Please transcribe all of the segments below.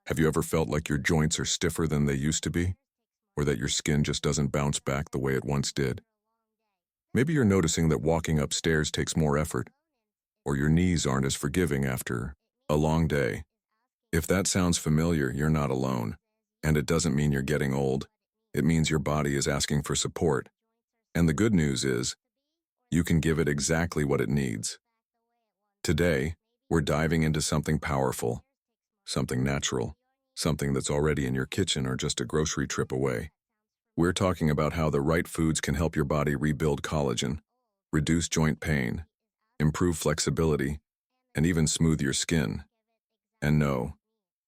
Have you ever felt like your joints are stiffer than they used to be? Or that your skin just doesn't bounce back the way it once did? Maybe you're noticing that walking upstairs takes more effort, or your knees aren't as forgiving after a long day. If that sounds familiar, you're not alone. And it doesn't mean you're getting old. It means your body is asking for support. And the good news is, you can give it exactly what it needs. Today, we're diving into something powerful, something natural, something that's already in your kitchen or just a grocery trip away. We're talking about how the right foods can help your body rebuild collagen, reduce joint pain, improve flexibility, and even smooth your skin. And no,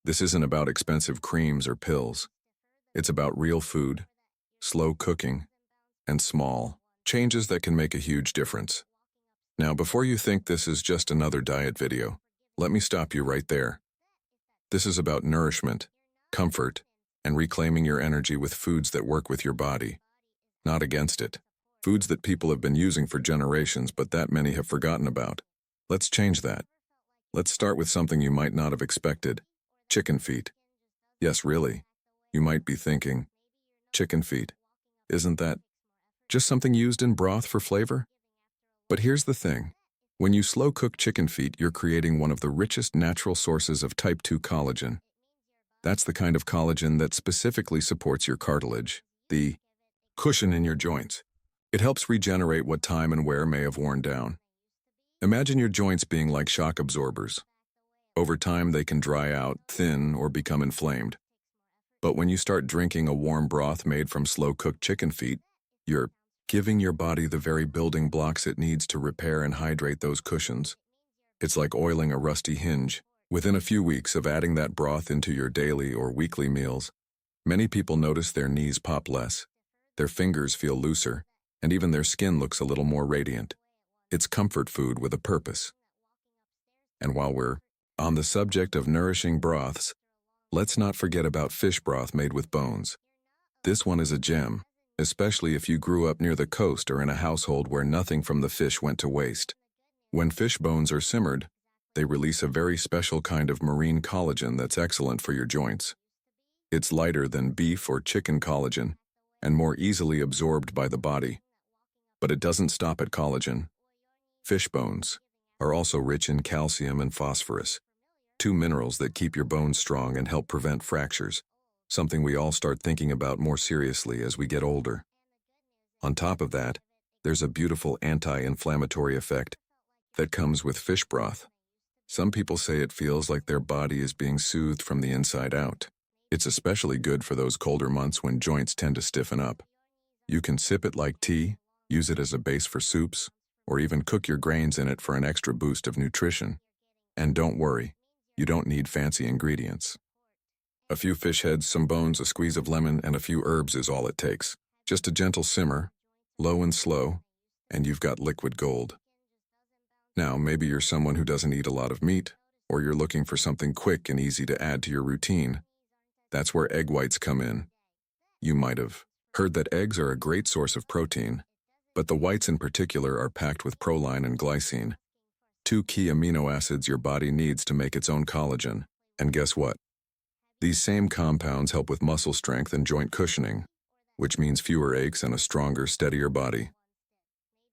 this isn't about expensive creams or pills. It's about real food, slow cooking, and small changes that can make a huge difference. Now, before you think this is just another diet video, let me stop you right there. This is about nourishment, comfort, and reclaiming your energy with foods that work with your body, not against it. Foods that people have been using for generations but that many have forgotten about. Let's change that. Let's start with something you might not have expected. Chicken feet. Yes, really. You might be thinking, chicken feet. Isn't that just something used in broth for flavor? But here's the thing. When you slow cook chicken feet, you're creating one of the richest natural sources of type 2 collagen. That's the kind of collagen that specifically supports your cartilage, the cushion in your joints. It helps regenerate what time and wear may have worn down. Imagine your joints being like shock absorbers. Over time, they can dry out, thin, or become inflamed. But when you start drinking a warm broth made from slow-cooked chicken feet, you're giving your body the very building blocks it needs to repair and hydrate those cushions. It's like oiling a rusty hinge. Within a few weeks of adding that broth into your daily or weekly meals, many people notice their knees pop less, their fingers feel looser, and even their skin looks a little more radiant. It's comfort food with a purpose. And while we're on the subject of nourishing broths, let's not forget about fish broth made with bones. This one is a gem, especially if you grew up near the coast or in a household where nothing from the fish went to waste. When fish bones are simmered, they release a very special kind of marine collagen that's excellent for your joints. It's lighter than beef or chicken collagen and more easily absorbed by the body. But it doesn't stop at collagen. Fish bones are also rich in calcium and phosphorus, two minerals that keep your bones strong and help prevent fractures, something we all start thinking about more seriously as we get older. On top of that, there's a beautiful anti-inflammatory effect that comes with fish broth. Some people say it feels like their body is being soothed from the inside out. It's especially good for those colder months when joints tend to stiffen up. You can sip it like tea, use it as a base for soups, or even cook your grains in it for an extra boost of nutrition. And don't worry, you don't need fancy ingredients. A few fish heads, some bones, a squeeze of lemon, and a few herbs is all it takes. Just a gentle simmer, low and slow, and you've got liquid gold. Now, maybe you're someone who doesn't eat a lot of meat, or you're looking for something quick and easy to add to your routine. That's where egg whites come in. You might have heard that eggs are a great source of protein, but the whites in particular are packed with proline and glycine, two key amino acids your body needs to make its own collagen. And guess what? These same compounds help with muscle strength and joint cushioning, which means fewer aches and a stronger, steadier body.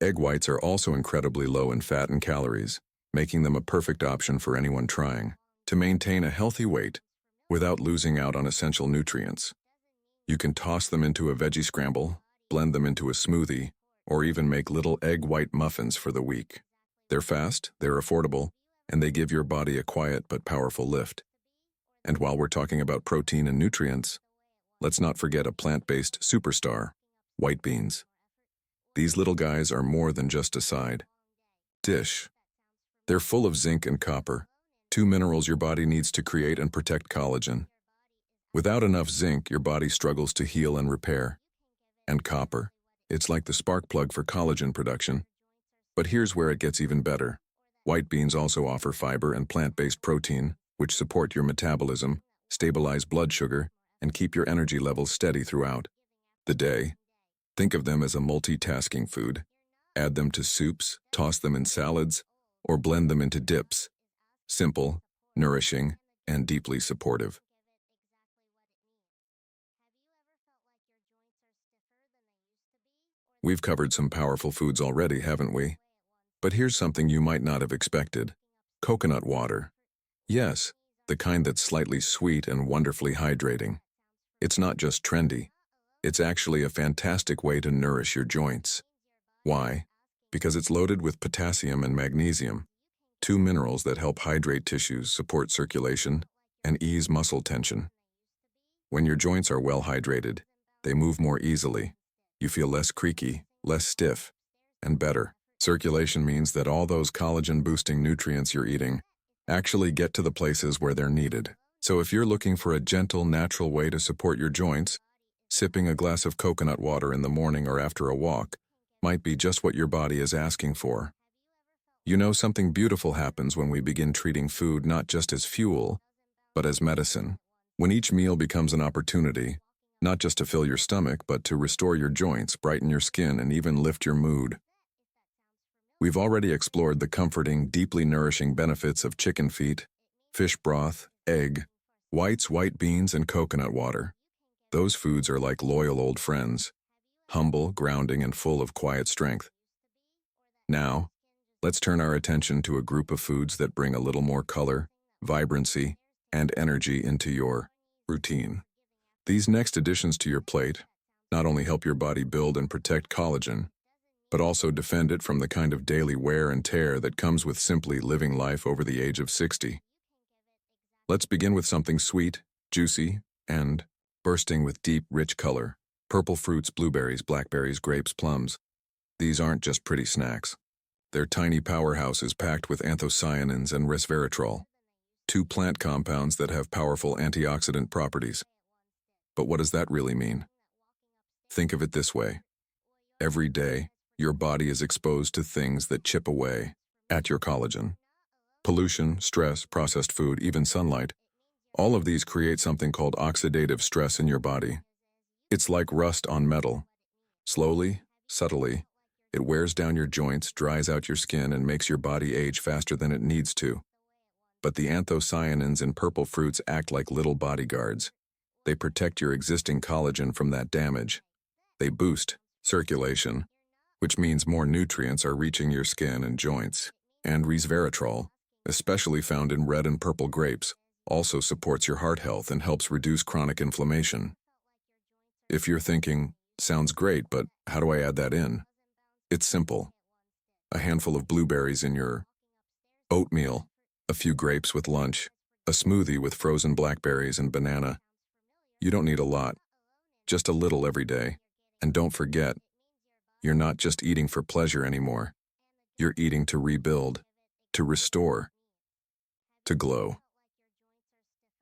Egg whites are also incredibly low in fat and calories, making them a perfect option for anyone trying to maintain a healthy weight without losing out on essential nutrients. You can toss them into a veggie scramble, blend them into a smoothie, or even make little egg white muffins for the week. They're fast, they're affordable, and they give your body a quiet but powerful lift. And while we're talking about protein and nutrients, let's not forget a plant-based superstar, white beans. These little guys are more than just a side dish. They're full of zinc and copper, two minerals your body needs to create and protect collagen. Without enough zinc, your body struggles to heal and repair. And copper, it's like the spark plug for collagen production. But here's where it gets even better. White beans also offer fiber and plant-based protein, which support your metabolism, stabilize blood sugar, and keep your energy levels steady throughout the day. Think of them as a multitasking food. Add them to soups, toss them in salads, or blend them into dips. Simple, nourishing, and deeply supportive. We've covered some powerful foods already, haven't we? But here's something you might not have expected. Coconut water. Yes, the kind that's slightly sweet and wonderfully hydrating. It's not just trendy. It's actually a fantastic way to nourish your joints. Why? Because it's loaded with potassium and magnesium, two minerals that help hydrate tissues, support circulation, and ease muscle tension. When your joints are well hydrated, they move more easily. You feel less creaky, less stiff, and better. Circulation means that all those collagen-boosting nutrients you're eating actually get to the places where they're needed. So if you're looking for a gentle, natural way to support your joints, sipping a glass of coconut water in the morning or after a walk might be just what your body is asking for. You know, something beautiful happens when we begin treating food not just as fuel, but as medicine. When each meal becomes an opportunity, not just to fill your stomach, but to restore your joints, brighten your skin, and even lift your mood. We've already explored the comforting, deeply nourishing benefits of chicken feet, fish broth, egg, whites, white beans, and coconut water. Those foods are like loyal old friends, humble, grounding, and full of quiet strength. Now, let's turn our attention to a group of foods that bring a little more color, vibrancy, and energy into your routine. These next additions to your plate not only help your body build and protect collagen, but also defend it from the kind of daily wear and tear that comes with simply living life over the age of 60. Let's begin with something sweet, juicy, and bursting with deep, rich color. Purple fruits, blueberries, blackberries, grapes, plums. These aren't just pretty snacks. They're tiny powerhouses packed with anthocyanins and resveratrol, two plant compounds that have powerful antioxidant properties. But what does that really mean? Think of it this way. Every day, your body is exposed to things that chip away at your collagen. Pollution, stress, processed food, even sunlight, all of these create something called oxidative stress in your body. It's like rust on metal. Slowly, subtly, it wears down your joints, dries out your skin, and makes your body age faster than it needs to. But the anthocyanins in purple fruits act like little bodyguards. They protect your existing collagen from that damage. They boost circulation, which means more nutrients are reaching your skin and joints. And resveratrol, especially found in red and purple grapes, also supports your heart health and helps reduce chronic inflammation. If you're thinking, sounds great, but how do I add that in? It's simple. A handful of blueberries in your oatmeal, a few grapes with lunch, a smoothie with frozen blackberries and banana. You don't need a lot, just a little every day. And don't forget, you're not just eating for pleasure anymore. You're eating to rebuild, to restore, to glow.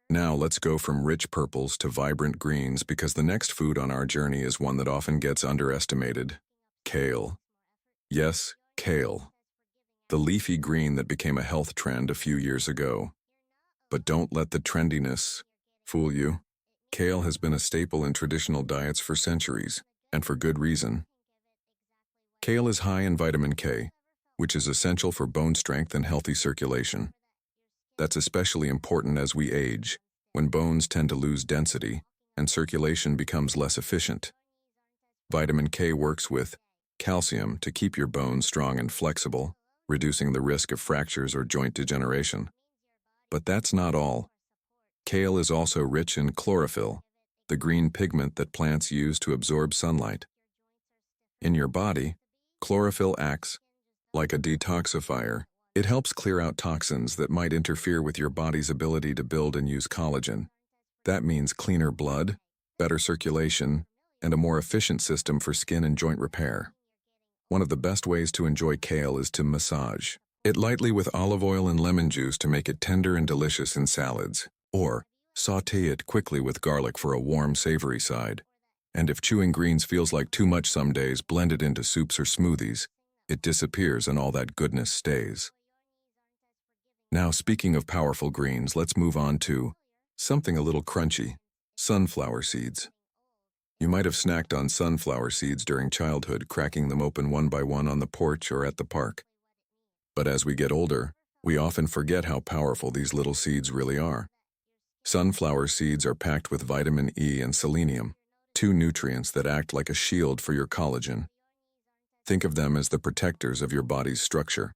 Now let's go from rich purples to vibrant greens, because the next food on our journey is one that often gets underestimated. Kale. Yes, kale. The leafy green that became a health trend a few years ago. But don't let the trendiness fool you. Kale has been a staple in traditional diets for centuries, and for good reason. Kale is high in vitamin K, which is essential for bone strength and healthy circulation. That's especially important as we age, when bones tend to lose density and circulation becomes less efficient. Vitamin K works with calcium to keep your bones strong and flexible, reducing the risk of fractures or joint degeneration. But that's not all. Kale is also rich in chlorophyll, the green pigment that plants use to absorb sunlight. In your body, chlorophyll acts like a detoxifier. It helps clear out toxins that might interfere with your body's ability to build and use collagen. That means cleaner blood, better circulation, and a more efficient system for skin and joint repair. One of the best ways to enjoy kale is to massage it lightly with olive oil and lemon juice to make it tender and delicious in salads, or sauté it quickly with garlic for a warm, savory side. And if chewing greens feels like too much some days, blend it into soups or smoothies. It disappears and all that goodness stays. Now, speaking of powerful greens, let's move on to something a little crunchy: sunflower seeds. You might have snacked on sunflower seeds during childhood, cracking them open one by one on the porch or at the park. But as we get older, we often forget how powerful these little seeds really are. Sunflower seeds are packed with vitamin E and selenium, two nutrients that act like a shield for your collagen. Think of them as the protectors of your body's structure.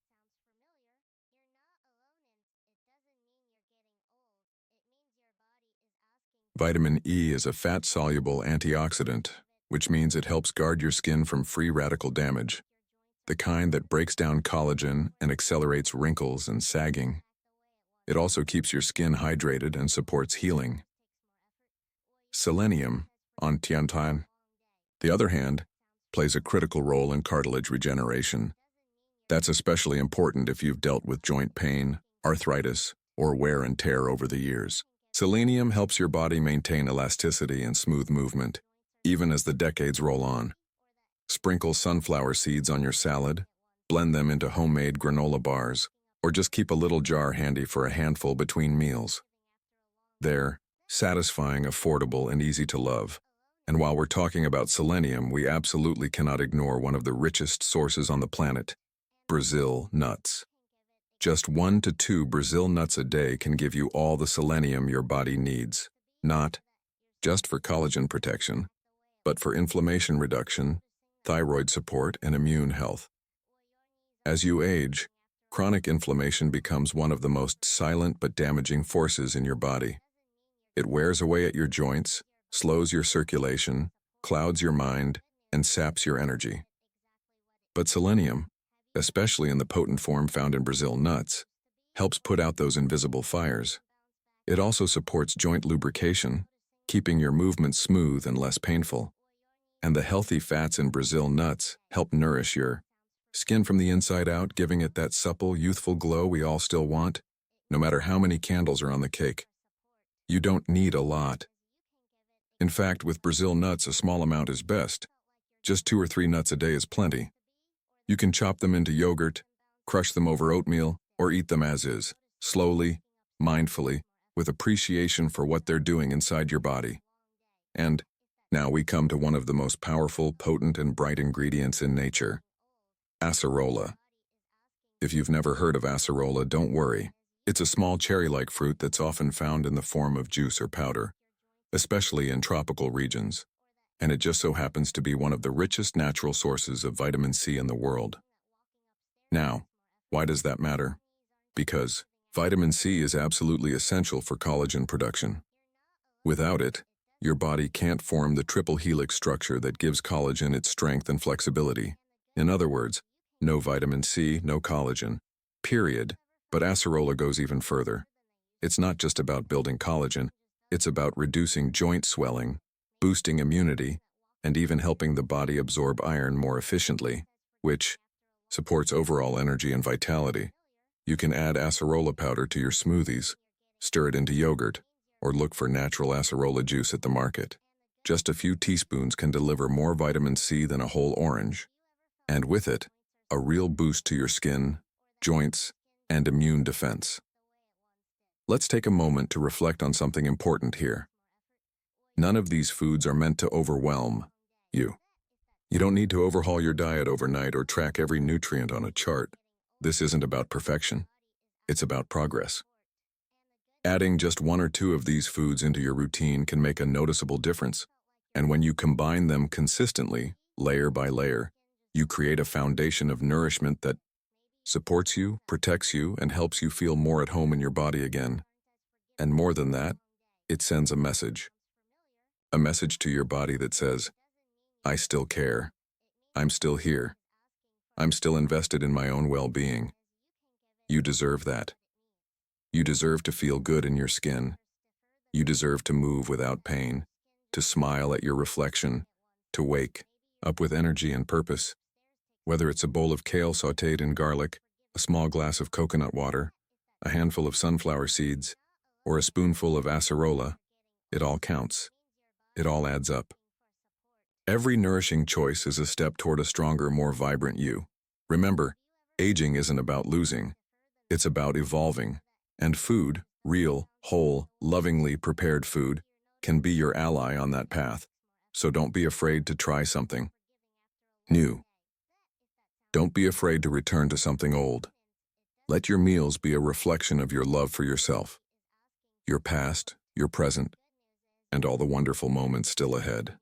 Vitamin E is a fat-soluble antioxidant, which means it helps guard your skin from free radical damage, the kind that breaks down collagen and accelerates wrinkles and sagging. It also keeps your skin hydrated and supports healing. Selenium, on the other hand, plays a critical role in cartilage regeneration. That's especially important if you've dealt with joint pain, arthritis, or wear and tear over the years. Selenium helps your body maintain elasticity and smooth movement, even as the decades roll on. Sprinkle sunflower seeds on your salad, blend them into homemade granola bars, or just keep a little jar handy for a handful between meals. They're satisfying, affordable, and easy to love. And while we're talking about selenium, we absolutely cannot ignore one of the richest sources on the planet, Brazil nuts. Just 1 to 2 Brazil nuts a day can give you all the selenium your body needs, not just for collagen protection, but for inflammation reduction, thyroid support, and immune health. As you age, chronic inflammation becomes one of the most silent but damaging forces in your body. It wears away at your joints, slows your circulation, clouds your mind, and saps your energy. But selenium, especially in the potent form found in Brazil nuts, helps put out those invisible fires. It also supports joint lubrication, keeping your movements smooth and less painful. And the healthy fats in Brazil nuts help nourish your skin from the inside out, giving it that supple, youthful glow we all still want, no matter how many candles are on the cake. You don't need a lot. In fact, with Brazil nuts, a small amount is best. Just 2 or 3 nuts a day is plenty. You can chop them into yogurt, crush them over oatmeal, or eat them as is, slowly, mindfully, with appreciation for what they're doing inside your body. And now we come to one of the most powerful, potent, and bright ingredients in nature, acerola. If you've never heard of acerola, don't worry. It's a small cherry-like fruit that's often found in the form of juice or powder, especially in tropical regions. And it just so happens to be one of the richest natural sources of vitamin C in the world. Now, why does that matter? Because vitamin C is absolutely essential for collagen production. Without it, your body can't form the triple helix structure that gives collagen its strength and flexibility. In other words, no vitamin C, no collagen, period. But acerola goes even further. It's not just about building collagen, it's about reducing joint swelling, boosting immunity, and even helping the body absorb iron more efficiently, which supports overall energy and vitality. You can add acerola powder to your smoothies, stir it into yogurt, or look for natural acerola juice at the market. Just a few teaspoons can deliver more vitamin C than a whole orange, and with it, a real boost to your skin, joints, and immune defense. Let's take a moment to reflect on something important here. None of these foods are meant to overwhelm you. You don't need to overhaul your diet overnight or track every nutrient on a chart. This isn't about perfection. It's about progress. Adding just 1 or 2 of these foods into your routine can make a noticeable difference. And when you combine them consistently, layer by layer, you create a foundation of nourishment that supports you, protects you, and helps you feel more at home in your body again. And more than that, it sends a message. A message to your body that says, I still care. I'm still here. I'm still invested in my own well-being. You deserve that. You deserve to feel good in your skin. You deserve to move without pain, to smile at your reflection, to wake up with energy and purpose. Whether it's a bowl of kale sautéed in garlic, a small glass of coconut water, a handful of sunflower seeds, or a spoonful of acerola, it all counts. It all adds up. Every nourishing choice is a step toward a stronger, more vibrant you. Remember, aging isn't about losing. It's about evolving. And food, real, whole, lovingly prepared food, can be your ally on that path. So don't be afraid to try something new. Don't be afraid to return to something old. Let your meals be a reflection of your love for yourself, your past, your present, and all the wonderful moments still ahead.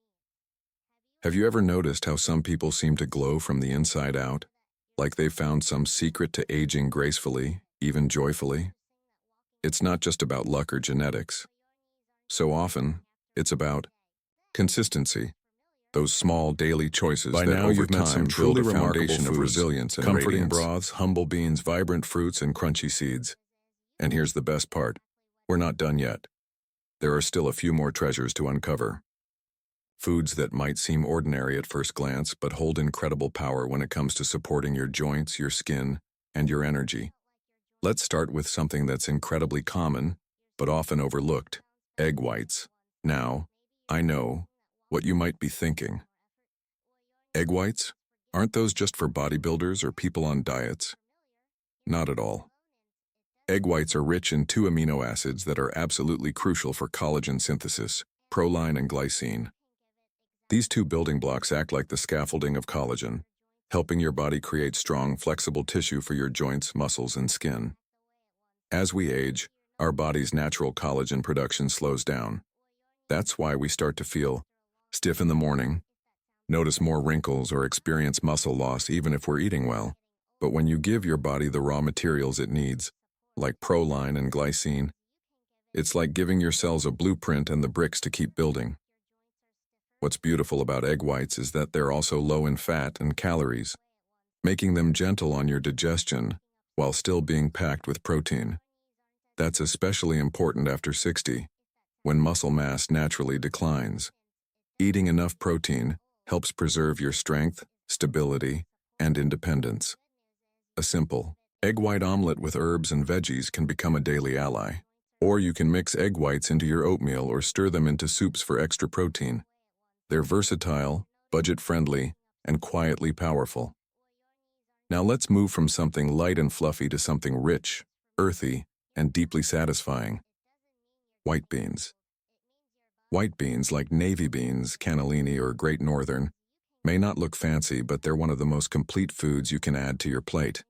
Have you ever noticed how some people seem to glow from the inside out, like they've found some secret to aging gracefully, even joyfully? It's not just about luck or genetics. So often, it's about consistency, those small daily choices By that now over you've met some time truly build a remarkable foundation of foods, resilience and comforting radiance. broths, Humble beans, vibrant fruits, and crunchy seeds. And here's the best part. We're not done yet. There are still a few more treasures to uncover. Foods that might seem ordinary at first glance, but hold incredible power when it comes to supporting your joints, your skin, and your energy. Let's start with something that's incredibly common, but often overlooked: egg whites. Now, I know what you might be thinking. Egg whites? Aren't those just for bodybuilders or people on diets? Not at all. Egg whites are rich in two amino acids that are absolutely crucial for collagen synthesis: proline and glycine. These two building blocks act like the scaffolding of collagen, helping your body create strong, flexible tissue for your joints, muscles, and skin. As we age, our body's natural collagen production slows down. That's why we start to feel stiff in the morning, notice more wrinkles, or experience muscle loss even if we're eating well. But when you give your body the raw materials it needs, like proline and glycine, it's like giving your cells a blueprint and the bricks to keep building. What's beautiful about egg whites is that they're also low in fat and calories, making them gentle on your digestion while still being packed with protein. That's especially important after 60, when muscle mass naturally declines. Eating enough protein helps preserve your strength, stability, and independence. A simple egg white omelet with herbs and veggies can become a daily ally. Or you can mix egg whites into your oatmeal or stir them into soups for extra protein. They're versatile, budget-friendly, and quietly powerful. Now let's move from something light and fluffy to something rich, earthy, and deeply satisfying: white beans. White beans, like navy beans, cannellini, or Great Northern, may not look fancy, but they're one of the most complete foods you can add to your plate.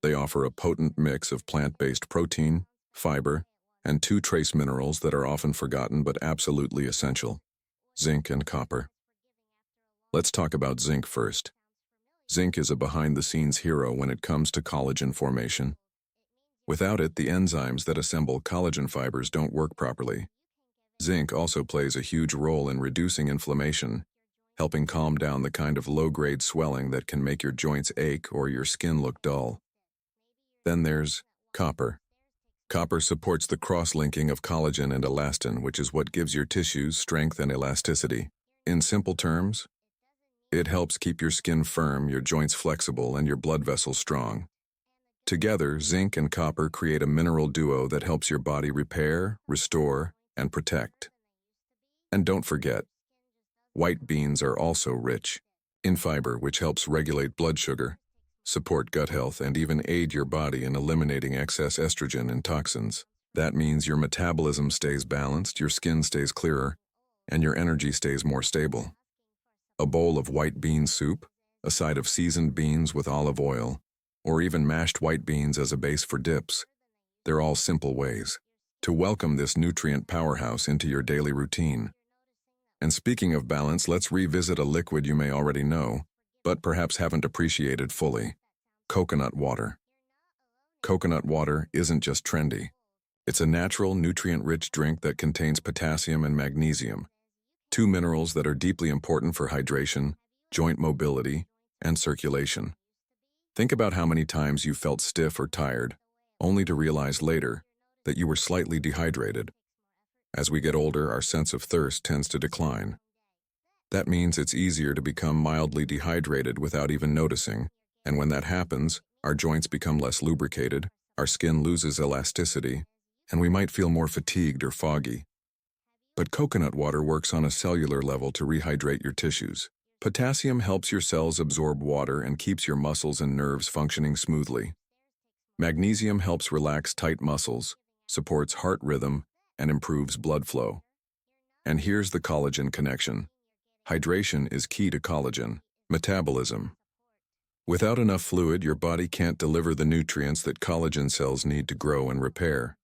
They offer a potent mix of plant-based protein, fiber, and two trace minerals that are often forgotten but absolutely essential: zinc and copper. Let's talk about zinc first. Zinc is a behind-the-scenes hero when it comes to collagen formation. Without it, the enzymes that assemble collagen fibers don't work properly. Zinc also plays a huge role in reducing inflammation, helping calm down the kind of low-grade swelling that can make your joints ache or your skin look dull. Then there's copper. Copper supports the cross-linking of collagen and elastin, which is what gives your tissues strength and elasticity. In simple terms, it helps keep your skin firm, your joints flexible, and your blood vessels strong. Together, zinc and copper create a mineral duo that helps your body repair, restore, and protect. And don't forget, white beans are also rich in fiber, which helps regulate blood sugar, support gut health, and even aid your body in eliminating excess estrogen and toxins. That means your metabolism stays balanced, your skin stays clearer, and your energy stays more stable. A bowl of white bean soup, a side of seasoned beans with olive oil, or even mashed white beans as a base for dips. They're all simple ways to welcome this nutrient powerhouse into your daily routine. And speaking of balance, let's revisit a liquid you may already know, but perhaps haven't appreciated fully: coconut water. Coconut water isn't just trendy. It's a natural, nutrient-rich drink that contains potassium and magnesium, two minerals that are deeply important for hydration, joint mobility, and circulation. Think about how many times you felt stiff or tired, only to realize later that you were slightly dehydrated. As we get older, our sense of thirst tends to decline. That means it's easier to become mildly dehydrated without even noticing, and when that happens, our joints become less lubricated, our skin loses elasticity, and we might feel more fatigued or foggy. But coconut water works on a cellular level to rehydrate your tissues. Potassium helps your cells absorb water and keeps your muscles and nerves functioning smoothly. Magnesium helps relax tight muscles, supports heart rhythm, and improves blood flow. And here's the collagen connection. Hydration is key to collagen metabolism. Without enough fluid, your body can't deliver the nutrients that collagen cells need to grow and repair.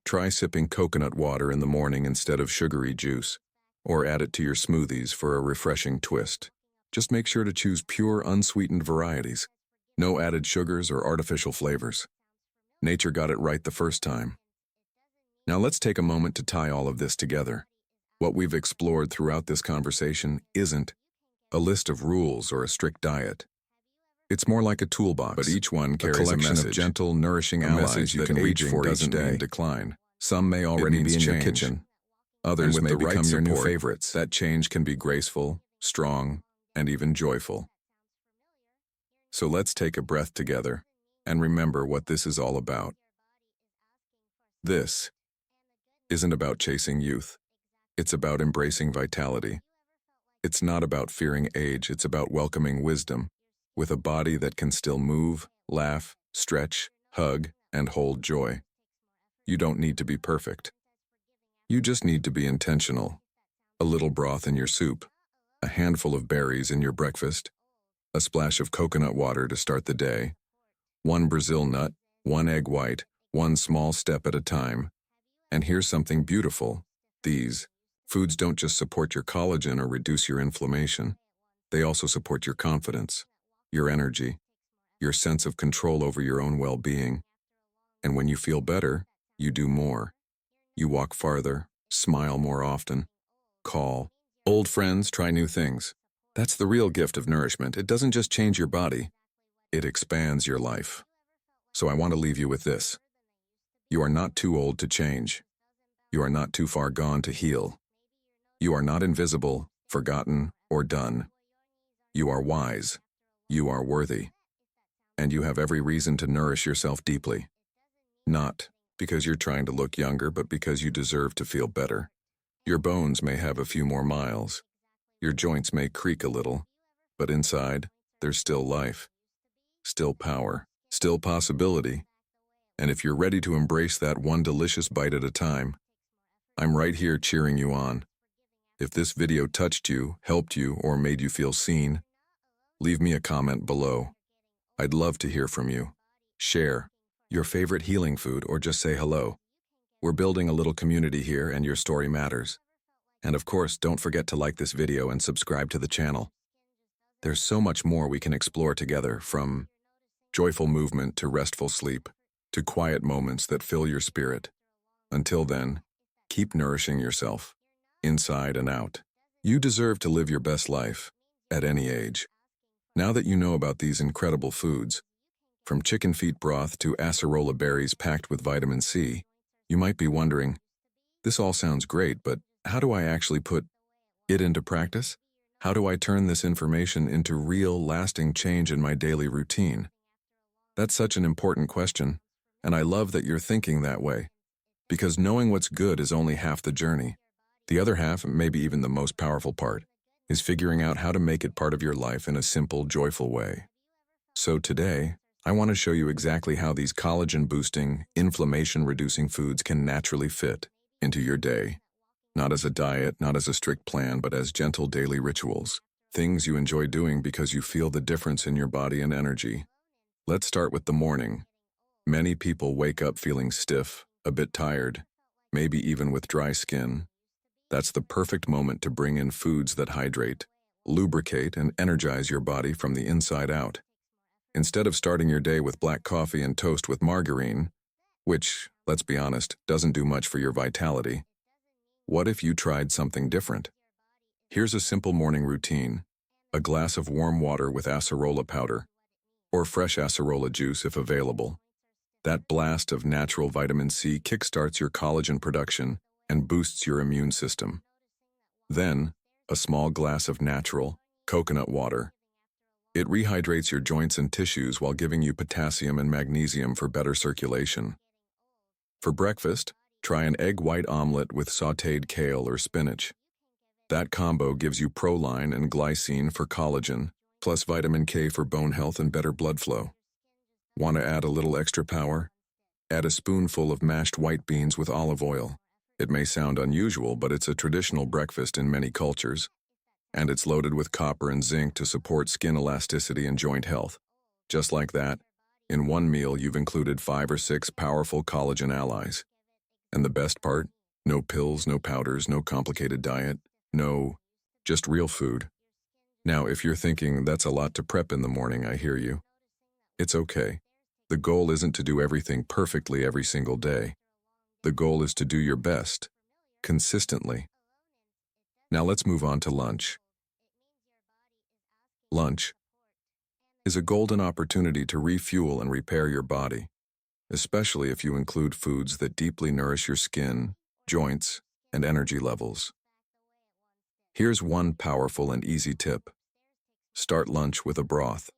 Try sipping coconut water in the morning instead of sugary juice, or add it to your smoothies for a refreshing twist. Just make sure to choose pure, unsweetened varieties. No added sugars or artificial flavors. Nature got it right the first time. Now let's take a moment to tie all of this together. What we've explored throughout this conversation isn't a list of rules or a strict diet. It's more like a toolbox, but each one carries a message, of gentle, nourishing allies you can reach for each day. Decline. Some may already be in your kitchen. Others may become your new favorites. That change can be graceful, strong, and even joyful. So let's take a breath together and remember what this is all about. This isn't about chasing youth. It's about embracing vitality. It's not about fearing age. It's about welcoming wisdom, with a body that can still move, laugh, stretch, hug, and hold joy. You don't need to be perfect. You just need to be intentional. A little broth in your soup, a handful of berries in your breakfast, a splash of coconut water to start the day, one Brazil nut, one egg white, one small step at a time. And here's something beautiful. These foods don't just support your collagen or reduce your inflammation. They also support your confidence, your energy, your sense of control over your own well-being. And when you feel better, you do more. You walk farther, smile more often, call old friends, try new things. That's the real gift of nourishment. It doesn't just change your body, it expands your life. So I want to leave you with this. You are not too old to change. You are not too far gone to heal. You are not invisible, forgotten, or done. You are wise. You are worthy. And you have every reason to nourish yourself deeply. Not because you're trying to look younger, but because you deserve to feel better. Your bones may have a few more miles. Your joints may creak a little, but inside, there's still life, still power, still possibility. And if you're ready to embrace that one delicious bite at a time, I'm right here cheering you on. If this video touched you, helped you, or made you feel seen, leave me a comment below. I'd love to hear from you. Share your favorite healing food or just say hello. We're building a little community here and your story matters. And of course, don't forget to like this video and subscribe to the channel. There's so much more we can explore together, from joyful movement to restful sleep, to quiet moments that fill your spirit. Until then, keep nourishing yourself, inside and out. You deserve to live your best life, at any age. Now that you know about these incredible foods, from chicken feet broth to acerola berries packed with vitamin C, you might be wondering, this all sounds great, but how do I actually put it into practice? How do I turn this information into real, lasting change in my daily routine? That's such an important question, and I love that you're thinking that way. Because knowing what's good is only half the journey. The other half, maybe even the most powerful part, is figuring out how to make it part of your life in a simple, joyful way. So today, I want to show you exactly how these collagen-boosting, inflammation-reducing foods can naturally fit into your day. Not as a diet, not as a strict plan, but as gentle daily rituals. Things you enjoy doing because you feel the difference in your body and energy. Let's start with the morning. Many people wake up feeling stiff, a bit tired, maybe even with dry skin. That's the perfect moment to bring in foods that hydrate, lubricate, and energize your body from the inside out. Instead of starting your day with black coffee and toast with margarine, which, let's be honest, doesn't do much for your vitality, what if you tried something different? Here's a simple morning routine: a glass of warm water with acerola powder, or fresh acerola juice if available. That blast of natural vitamin C kickstarts your collagen production and boosts your immune system. Then, a small glass of natural, coconut water. It rehydrates your joints and tissues while giving you potassium and magnesium for better circulation. For breakfast, try an egg white omelet with sautéed kale or spinach. That combo gives you proline and glycine for collagen, plus vitamin K for bone health and better blood flow. Want to add a little extra power? Add a spoonful of mashed white beans with olive oil. It may sound unusual, but it's a traditional breakfast in many cultures. And it's loaded with copper and zinc to support skin elasticity and joint health. Just like that, in one meal you've included 5 or 6 powerful collagen allies. And the best part? No pills, no powders, no complicated diet, just real food. Now, if you're thinking that's a lot to prep in the morning, I hear you. It's okay. The goal isn't to do everything perfectly every single day. The goal is to do your best, consistently. Now let's move on to lunch. Lunch is a golden opportunity to refuel and repair your body, especially if you include foods that deeply nourish your skin, joints, and energy levels. Here's one powerful and easy tip. Start lunch with a broth.